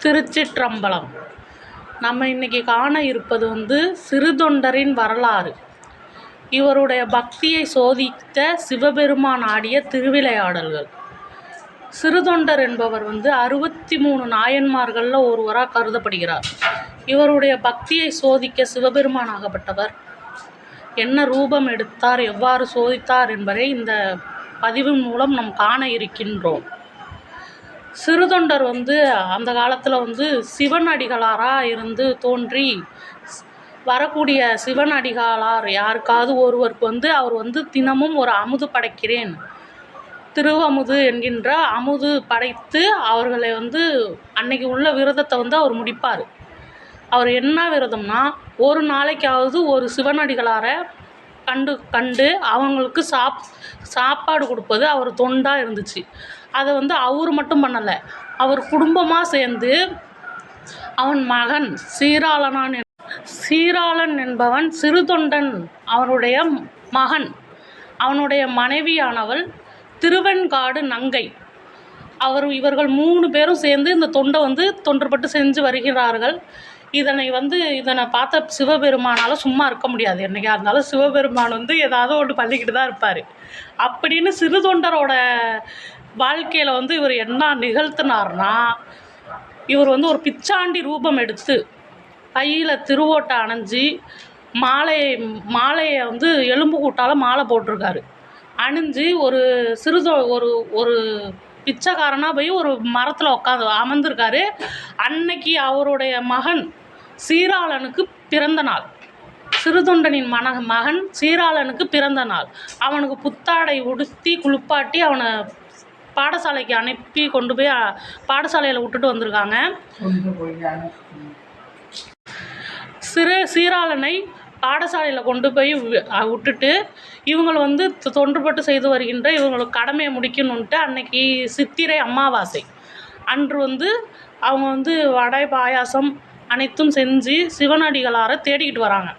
திருச்சிற்றம்பலம். நம்ம இன்றைக்கி காண இருப்பது சிறுதொண்டரின் வரலாறு. இவருடைய பக்தியை சோதித்த சிவபெருமான் ஆடிய திருவிளையாடல்கள். சிறுதொண்டர் என்பவர் 63 நாயன்மார்களில் ஒருவராக கருதப்படுகிறார். இவருடைய பக்தியை சோதிக்க சிவபெருமான் ஆகப்பட்டவர் என்ன ரூபம் எடுத்தார், எவ்வாறு சோதித்தார் என்பதை இந்த பதிவின் மூலம் நாம் காண இருக்கின்றோம். சிறுதொண்டர் அந்த காலத்தில் சிவன் அடிகளாராக இருந்து தோன்றி வரக்கூடிய சிவன் அடிகளார் யாருக்காவது ஒருவருக்கு அவர் தினமும் ஒரு அமுது படைக்கிறேன், திருவமுது என்கின்ற அமுது படைத்து அவர்களை அன்னைக்கு உள்ள விரதத்தை அவர் முடிப்பார். அவர் என்ன விரதம்னா, ஒரு நாளைக்காவது ஒரு சிவனடிகளாரை கண்டு அவங்களுக்கு சாப்பாடு கொடுப்பது அவர் தொண்டாக இருந்துச்சு. அதை அவர் மட்டும் பண்ணலை, அவர் குடும்பமாக சேர்ந்து அவன் மகன் சீராளன் என்பவன் சிறுதொண்டன், அவனுடைய மகன், அவனுடைய மனைவியானவள் திருவெண்காடு நங்கை, இவர்கள் 3 பேரும் சேர்ந்து இந்த தொண்டை தொன்றுபட்டு செஞ்சு வருகிறார்கள். இதனை பார்த்த சிவபெருமானால் சும்மா இருக்க முடியாது. என்றைக்கா இருந்தாலும் சிவபெருமான் ஏதாவது ஒன்று பண்ணிக்கிட்டு தான் இருப்பார். அப்படின்னு சிறுதொண்டரோட வாழ்க்கையில் இவர் என்ன நிகழ்த்தினார்னா, இவர் ஒரு பிச்சாண்டி ரூபம் எடுத்து கையில் திருவோட்டை அணைஞ்சி மாலையை எலும்பு கூட்டால் மாலை போட்டிருக்காரு. அணிஞ்சு ஒரு ஒரு பிச்சைக்காரனாக போய் ஒரு மரத்தில் அமர்ந்திருக்காரு. அன்னைக்கு அவருடைய மகன் சீராளனுக்கு பிறந்த நாள். சிறுதொண்டனின் மகன் சீராளனுக்கு பிறந்த நாள். அவனுக்கு புத்தாடை உடுத்தி குளிப்பாட்டி அவனை பாடசாலைக்கு அனுப்பி கொண்டு போய் பாடசாலையில் விட்டுட்டு வந்திருக்காங்க. சீராளனை பாடசாலையில் கொண்டு போய் விட்டுட்டு இவங்க தொன்றுபட்டு செய்து வருகின்ற இவங்களுக்கு கடமையை முடிக்கணுன்ட்டு அன்னைக்கு சித்திரை அமாவாசை அன்று அவங்க வடை பாயாசம் அனைத்தும் செஞ்சு சிவனடிகளாரை தேடிக்கிட்டு வராங்க.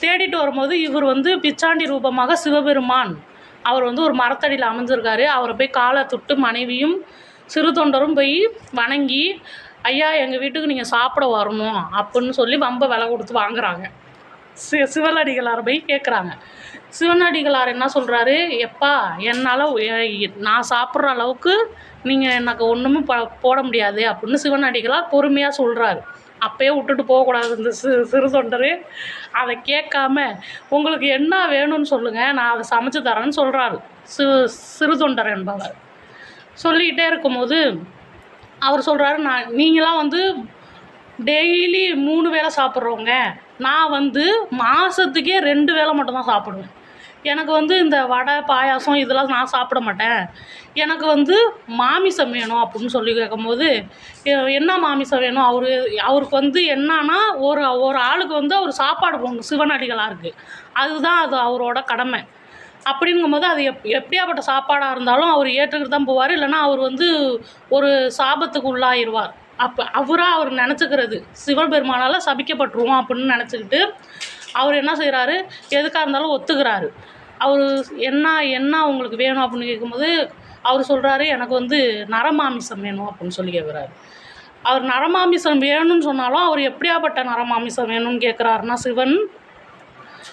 தேடிட்டு வரும்போது இவர் பிச்சாண்டி ரூபமாக சிவபெருமான் அவர் ஒரு மரத்தடியில் அமைஞ்சிருக்காரு. அவரை போய் காலை தொட்டு மனைவியும் சிறுதொண்டரும் போய் வணங்கி, ஐயா எங்கள் வீட்டுக்கு நீங்கள் சாப்பிட வரணும் அப்படின்னு சொல்லி வம்ப விலை கொடுத்து வாங்குறாங்க. சிவனடிகளாரை போய் கேட்குறாங்க. சிவனடிகளார் என்ன சொல்கிறாரு, எப்பா என்னால் நான் சாப்பிட்ற அளவுக்கு நீங்கள் எனக்கு ஒன்றுமே போட முடியாது அப்படின்னு சிவனடிகளார் பொறுமையாக சொல்கிறாரு. அப்போயே விட்டுட்டு போகக்கூடாது இந்த சிறுதொண்டர். அதை கேட்காம உங்களுக்கு என்ன வேணும்னு சொல்லுங்கள், நான் அதை சமைச்சு தரேன்னு சொல்கிறாரு சிறுதொண்டர் என்பவர். சொல்லிக்கிட்டே இருக்கும்போது அவர் சொல்கிறாரு, நீங்களாம் டெய்லி 3 வேளை சாப்பிட்றவங்க, நான் மாதத்துக்கே 2 வேளை மட்டும்தான் சாப்பிடுவேன். எனக்கு இந்த வடை பாயாசம் இதெல்லாம் நான் சாப்பிட மாட்டேன், எனக்கு மாமிசம் வேணும் அப்படின்னு சொல்லி கேட்கும்போது, என்ன மாமிசம் வேணும், அவருக்கு என்னன்னா ஒரு ஆளுக்கு அவர் சாப்பாடு போடணும் சிவனடிகளாருக்கு, அதுதான் அது அவரோட கடமை. அப்படிங்கும்போது அது எப்படியாப்பட்ட சாப்பாடாக இருந்தாலும் அவர் ஏற்றுக்கிட்டு தான் போவார், இல்லைன்னா அவர் ஒரு சாபத்துக்கு உள்ளாயிருவார். அவர் நினச்சிக்கிறது சிவபெருமானால் சபிக்கப்பட்டுருவோம் அப்படின்னு நினச்சிக்கிட்டு அவர் என்ன செய்கிறாரு, எதுக்காக இருந்தாலும் ஒத்துக்கிறாரு. அவர் என்ன உங்களுக்கு வேணும் அப்படின்னு கேட்கும்போது அவர் சொல்கிறாரு, எனக்கு நரமாமிசம் வேணும் அப்படின்னு சொல்லி கேட்குறாரு. அவர் நரமாமிசம் வேணும்னு சொன்னாலும் அவர் எப்படியாப்பட்ட நரமாமிசம் வேணும்னு கேட்குறாருன்னா,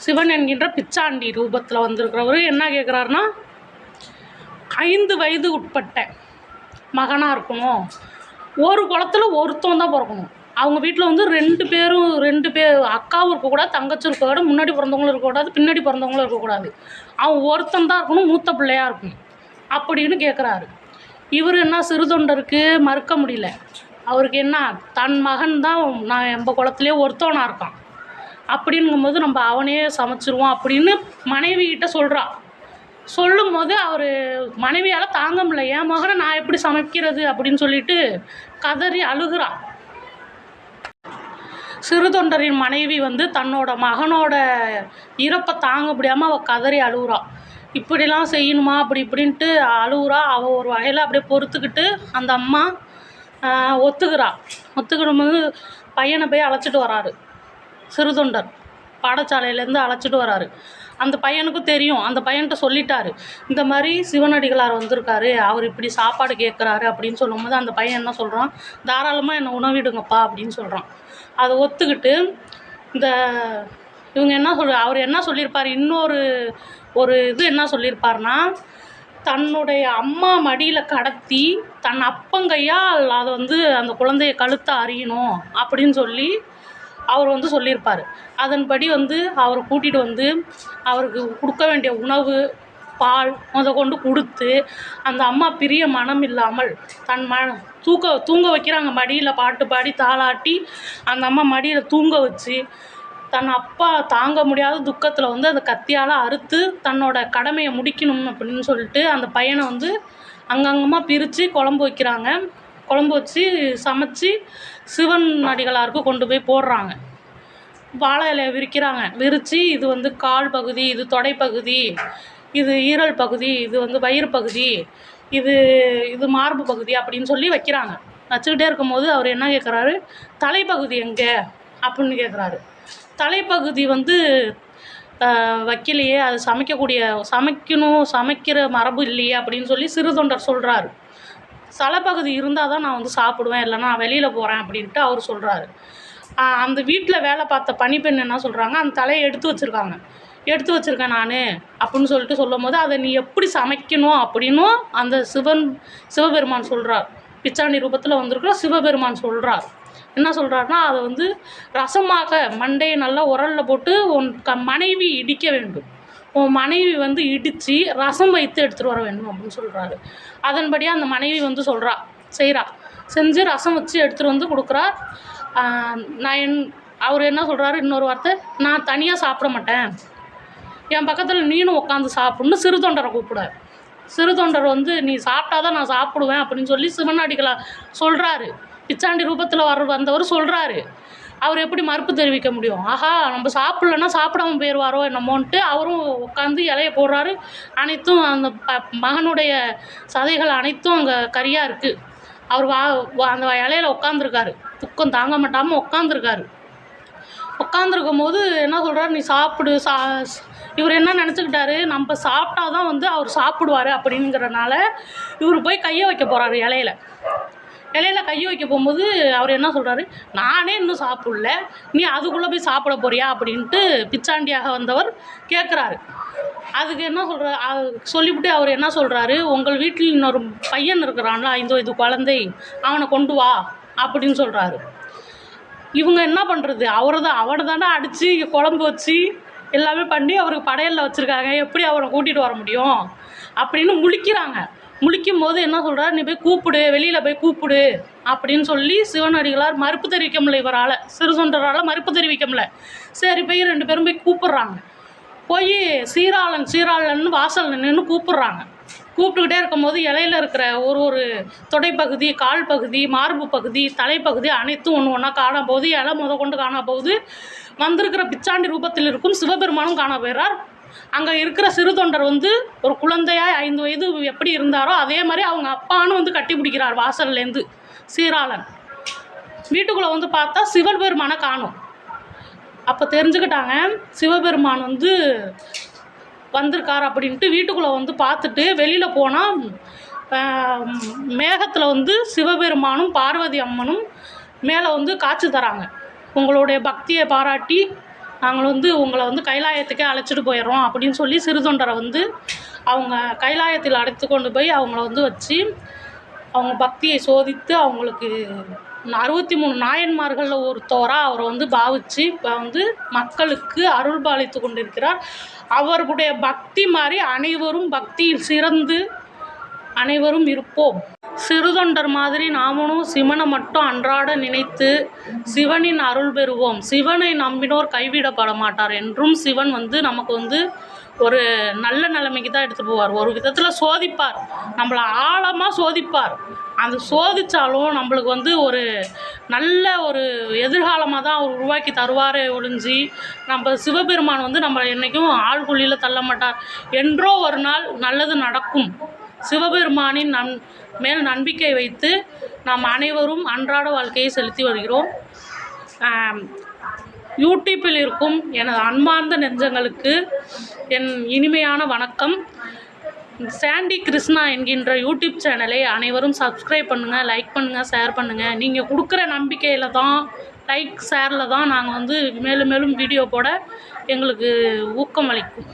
சிவன் என்கின்ற பிச்சாண்டி ரூபத்தில் வந்திருக்கிறவர் என்ன கேட்குறாருன்னா, 5 வயது உட்பட்ட மகனாக இருக்கணும், ஒரு குளத்தில் ஒருத்தன் தான் பிறக்கணும், அவங்க வீட்டில் 2 பேர் அக்காவும் இருக்கக்கூடாது, தங்கச்சி இருக்கக்கூடாது, முன்னாடி பிறந்தவங்களும் இருக்கக்கூடாது, பின்னாடி பிறந்தவங்களும் இருக்கக்கூடாது, அவன் ஒருத்தன் தான் இருக்கணும், மூத்த பிள்ளையாக இருக்கணும் அப்படின்னு கேட்குறாரு. இவர் என்ன சிறுதொண்டருக்கு மறுக்க முடியல. அவருக்கு என்ன, தன் மகன் தான் நான் எம்ப குளத்துலேயே ஒருத்தவனாக இருக்கான், அப்படிங்கும்போது நம்ம அவனே சமைச்சிருவோம் அப்படின்னு மனைவிகிட்ட சொல்லும் போது அவர் மனைவியால் தாங்க முடியல, என் மகனை நான் எப்படி சமைக்கிறது அப்படின்னு சொல்லிட்டு கதறி அழுகிறான். சிறுதொண்டரின் மனைவி தன்னோட மகனோட இறப்பை தாங்க முடியாமல் அவள் கதறி அழுகுறாள். இப்படிலாம் செய்யணுமா அப்படி இப்படின்ட்டு அழுகுறா. அவள் ஒரு வகையில் அப்படியே பொறுத்துக்கிட்டு அந்த அம்மா ஒத்துக்கிடும்போது பையனை போய் அழைச்சிட்டு வராரு. சிறுதொண்டர் பாடசாலையிலேருந்து அழைச்சிட்டு வராரு. அந்த பையனுக்கும் தெரியும். அந்த பையன்கிட்ட சொல்லிட்டாரு, இந்த மாதிரி சிவனடிகளார் வந்திருக்காரு, அவர் இப்படி சாப்பாடு கேட்குறாரு அப்படின்னு சொல்லும்போது அந்த பையன் என்ன சொல்கிறான், தாராளமாக என்னை உணவிடுங்கப்பா அப்படின்னு சொல்கிறான். அதை ஒத்துக்கிட்டு இந்த இவங்க என்ன அவர் என்ன சொல்லியிருப்பார், இன்னொரு இது என்ன சொல்லியிருப்பார்னா, தன்னுடைய அம்மா மடியில் கடத்தி தன் அப்பங்கையால் அதை அந்த குழந்தைய கழுத்தை அறியணும் அப்படின்னு சொல்லி அவர் சொல்லியிருப்பார். அதன்படி அவரை கூட்டிகிட்டு அவருக்கு கொடுக்க வேண்டிய உணவு, பால் கொண்டு கொடுத்து அந்த அம்மா பிரிய மனம் இல்லாமல் தன் தூங்க வைக்கிறாங்க. மடியில் பாட்டு பாடி தாளாட்டி அந்த அம்மா மடியில் தூங்க வச்சு தன் அப்பா தாங்க முடியாத துக்கத்தில் அந்த கத்தியால் அறுத்து தன்னோட கடமையை முடிக்கணும் அப்படின்னு சொல்லிட்டு அந்த பையனை அங்கங்கமாக பிரித்து குழம்பு வைக்கிறாங்க. குழம்பு வச்சு சமைச்சி சிவன் அடிகளாருக்கு கொண்டு போய் போடுறாங்க. வாழை இலையை விரிக்கிறாங்க. விரித்து இது கால் பகுதி, இது தொடைப்பகுதி, இது ஈரல் பகுதி, இது வயிறு பகுதி, இது மார்பு பகுதி அப்படின்னு சொல்லி வைக்கிறாங்க. வச்சுக்கிட்டே இருக்கும்போது அவர் என்ன கேட்குறாரு, தலைப்பகுதி எங்கே அப்படின்னு கேட்குறாரு. தலைப்பகுதி வைக்கலையே, அது சமைக்கிற மரபு இல்லையே அப்படின்னு சொல்லி சிறு தொண்டர் சொல்கிறாரு. தலைப்பகுதி இருந்தால் தான் நான் சாப்பிடுவேன், இல்லைன்னா நான் வெளியில் போகிறேன் அப்படின்ட்டு அவர் சொல்கிறாரு. அந்த வீட்டில் வேலை பார்த்த பணிப்பெண் என்ன சொல்கிறாங்க, அந்த தலையை எடுத்து வச்சுருக்கேன் நான் அப்படின்னு சொல்லிட்டு சொல்லும்போது, அதை நீ எப்படி சமைக்கணும் அப்படின்னும் அந்த சிவபெருமான் சொல்கிறார். பிச்சாண்டி ரூபத்தில் வந்திருக்கிற சிவபெருமான் சொல்கிறார். என்ன சொல்கிறாருன்னா, அதை ரசமாக மண்டையை நல்லா உரலில் போட்டு உன் மனைவி இடிக்க வேண்டும், உன் மனைவி இடித்து ரசம் வைத்து எடுத்துகிட்டு வர வேண்டும் அப்படின்னு சொல்கிறாரு. அதன்படியாக அந்த மனைவி செய்கிறா. செஞ்சு ரசம் வச்சு எடுத்துகிட்டு கொடுக்குறார். அவர் என்ன சொல்கிறாரு, இன்னொரு வார்த்தை, நான் தனியாக சாப்பிட மாட்டேன், என் பக்கத்தில் நீனும் உட்காந்து சாப்பிட்ணுன்னு சிறு தொண்டரை கூப்பிடாரு. சிறு தொண்டர் நீ சாப்பிட்டாதான் நான் சாப்பிடுவேன் அப்படின்னு சொல்லி சிவனடிகளார் சொல்கிறாரு. பிச்சாண்டி ரூபத்தில் வந்தவர் சொல்கிறாரு. அவர் எப்படி மறுப்பு தெரிவிக்க முடியும்? ஆஹா, நம்ம சாப்பிட்லன்னா சாப்பிடாம போயிடுவாரோ என்னமோன்ட்டு அவரும் உட்காந்து இலைய போடுறாரு. அனைத்தும் அந்த மகனுடைய சதைகள் அனைத்தும் அங்கே கரியாக இருக்குது. அவர் அந்த இலையில உட்காந்துருக்காரு. துக்கம் தாங்க மாட்டாமல் உட்காந்துருக்கும் போது என்ன சொல்கிறார், நீ சாப்பிடு. இவர் என்ன நினச்சிக்கிட்டாரு, நம்ம சாப்பிட்டா தான் அவர் சாப்பிடுவார் அப்படிங்கிறனால இவர் போய் கையை வைக்க போகிறாரு. இலையில கையை வைக்க போகும்போது அவர் என்ன சொல்கிறாரு, நானே இன்னும் சாப்பிடல, நீ அதுக்குள்ளே போய் சாப்பிட போறியா அப்படின்ட்டு பிச்சாண்டியாக வந்தவர் கேட்குறாரு. அதுக்கு என்ன சொல்லிவிட்டு அவர் என்ன சொல்கிறாரு, உங்கள் வீட்டில் இன்னொரு பையன் இருக்கிறான்ல, 5 வயது குழந்தை, அவனை கொண்டு வா அப்படின்னு சொல்கிறாரு. இவங்க என்ன பண்ணுறது, அவரை தானே அடித்து குழம்பு வச்சு எல்லாமே பண்ணி அவருக்கு படையலில் வச்சுருக்காங்க, எப்படி அவரை கூட்டிகிட்டு வர முடியும் அப்படின்னு முழிக்கும் போது என்ன சொல்கிறார், நீ போய் கூப்பிடு, வெளியில் போய் கூப்பிடு அப்படின்னு சொல்லி சிவனடிகளார் மறுப்பு தெரிவிக்க முடியல. இவரால் சிறு தொண்டரால் மறுப்பு தெரிவிக்க முடியல. சரி, போய் 2 பேரும் போய் கூப்பிட்றாங்க. போய் சீராளன் வாசல் நின்று கூப்பிட்றாங்க. கூப்பிட்டுக்கிட்டே இருக்கும்போது இலையில் இருக்கிற ஒரு தொடைப்பகுதி, கால் பகுதி, மார்பு பகுதி, தலைப்பகுதி அனைத்தும் ஒன்று காண போகுது. இலை கொண்டு காண போகுது. வந்திருக்கிற பிச்சாண்டி ரூபத்தில் இருக்கும் சிவபெருமானும் காண போயிறார். அங்கே இருக்கிற சிறு தொண்டர் ஒரு குழந்தையாய் 5 வயது எப்படி இருந்தாரோ அதே மாதிரி அவங்க அப்பான்னு கட்டி பிடிக்கிறார் வாசல்லேருந்து சீராளன். வீட்டுக்குள்ளே பார்த்தா சிவபெருமானை காணும். அப்போ தெரிஞ்சுக்கிட்டாங்க சிவபெருமான் வந்திருக்கார் அப்படின்ட்டு. வீட்டுக்குள்ளே பார்த்துட்டு வெளியில் போனால் மேகத்தில் சிவபெருமானும் பார்வதி அம்மனும் மேலே காட்சி தராங்க. உங்களுடைய பக்தியை பாராட்டி நாங்கள் உங்களை கைலாயத்துக்கே அழைச்சிட்டு போயிடுறோம் அப்படின்னு சொல்லி சிறு தொண்டரை அவங்க கைலாயத்தில் அழைத்து கொண்டு போய் அவங்கள வச்சு அவங்க பக்தியை சோதித்து அவங்களுக்கு 63 நாயன்மார்களில் ஒருத்தவராக அவரை பாவித்து இப்போ மக்களுக்கு அருள் பாலித்து கொண்டிருக்கிறார். அவர்களுடைய பக்தி மாதிரி அனைவரும் பக்தியில் சிறந்து அனைவரும் இருப்போம். சிறுதொண்டர் மாதிரி நாமளும் சிவனை மட்டும் அன்றாட நினைத்து சிவனின் அருள் பெறுவோம். சிவனை நம்பினோர் கைவிடப்பட மாட்டார் என்றும் சிவன் நமக்கு ஒரு நல்ல நிலைமைக்கு தான் எடுத்துகிட்டு போவார். ஒரு விதத்தில் சோதிப்பார், நம்மளை ஆழமாக சோதிப்பார். அந்த சோதித்தாலும் நம்மளுக்கு ஒரு நல்ல ஒரு எதிர்காலமாக தான் அவர் உருவாக்கி தருவாரே ஒழிஞ்சி நம்ம சிவபெருமான் நம்மளை என்றைக்கும் ஆழ்குழியில் தள்ள மாட்டார். என்றோ ஒரு நாள் நல்லது நடக்கும். சிவபெருமானின் மேல் நம்பிக்கை வைத்து நாம் அனைவரும் அன்றாட வாழ்க்கையை செலுத்தி வருகிறோம். யூடியூப்பில் இருக்கும் எனது அன்பார்ந்த நெஞ்சங்களுக்கு என் இனிமையான வணக்கம். சாண்டி கிருஷ்ணா என்கின்ற யூடியூப் சேனலை அனைவரும் சப்ஸ்கிரைப் பண்ணுங்கள், லைக் பண்ணுங்கள், ஷேர் பண்ணுங்கள். நீங்கள் கொடுக்குற நம்பிக்கையில் தான், லைக் ஷேரில் தான் நாங்கள் வந்து மேலும் மேலும் வீடியோ போட எங்களுக்கு ஊக்கம் அளிக்கும்.